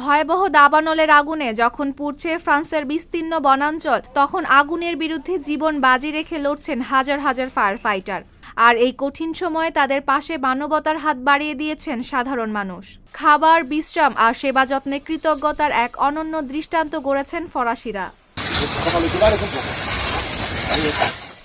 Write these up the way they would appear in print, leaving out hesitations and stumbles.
ভয়াবহ দাবানলের আগুনে যখন পুড়ছে ফ্রান্সের বিস্তীর্ণ বনাঞ্চল, তখন আগুনের বিরুদ্ধে জীবন বাজি রেখে লড়ছেন হাজার হাজার ফায়ার ফাইটার। আর এই কঠিন সময়ে তাদের পাশে মানবতার হাত বাড়িয়ে দিয়েছেন সাধারণ মানুষ। খাবার, বিশ্রাম আর সেবা যত্নে কৃতজ্ঞতার এক অনন্য দৃষ্টান্ত গড়েছেন ফরাসিরা।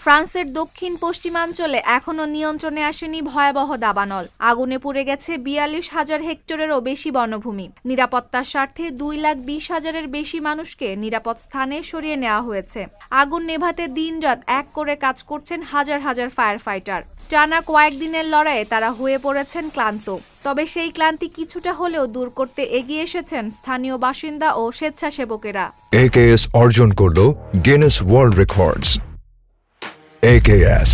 ফ্রান্সের দক্ষিণ পশ্চিমাঞ্চলে এখনও নিয়ন্ত্রণে আসেনি ভয়াবহ দাবানল। আগুনে পুড়ে গেছে ৪২,০০০ হেক্টরেরও বেশি বনভূমি। নিরাপত্তার স্বার্থে ২,২০,০০০-এর বেশি মানুষকে নিরাপদ স্থানে সরিয়ে নেওয়া হয়েছে। আগুন নেভাতে দিনরাত এক করে কাজ করছেন হাজার হাজার ফায়ার ফাইটার। টানা কয়েকদিনের লড়াইয়ে তারা হয়ে পড়েছেন ক্লান্ত। তবে সেই ক্লান্তি কিছুটা হলেও দূর করতে এগিয়ে এসেছেন স্থানীয় বাসিন্দা ও স্বেচ্ছাসেবকেরা। AKS অর্জন করলো গিনেস ওয়ার্ল্ড রেকর্ডস। AKS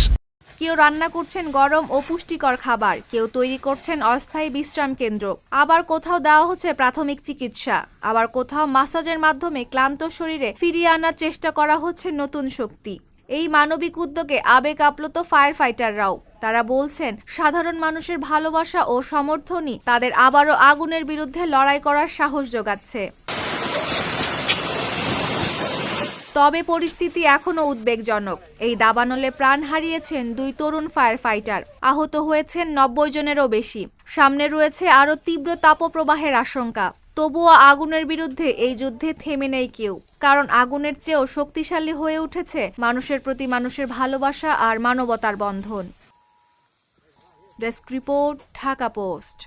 কেউ রান্না করছেন গরম ও পুষ্টিকর খাবার, কেউ তৈরি করছেন অস্থায়ী বিশ্রাম কেন্দ্র, আবার কোথাও দেওয়া হচ্ছে প্রাথমিক চিকিৎসা, আবার কোথাও মাসাজের মাধ্যমে ক্লান্ত শরীরে ফিরিয়ে আনার চেষ্টা করা হচ্ছে নতুন শক্তি। এই মানবিক উদ্যোগে আবেগ আপ্লুত ফায়ার ফাইটাররাও। তারা বলছেন, সাধারণ মানুষের ভালোবাসা ও সমর্থনই তাদের আবারও আগুনের বিরুদ্ধে লড়াই করার সাহস যোগাচ্ছে। তবে পরিস্থিতি এখনও উদ্বেগজনক। এই দাবানলে প্রাণ হারিয়েছেন ২ তরুণ ফায়ার ফাইটার, আহত হয়েছেন ৯০ জনেরও বেশি। সামনে রয়েছে আরও তীব্র তাপপ্রবাহের আশঙ্কা। তবুও আগুনের বিরুদ্ধে এই যুদ্ধে থেমে নেই কেউ, কারণ আগুনের চেয়েও শক্তিশালী হয়ে উঠেছে মানুষের প্রতি মানুষের ভালোবাসা আর মানবতার বন্ধন। Desk report, Dhaka post.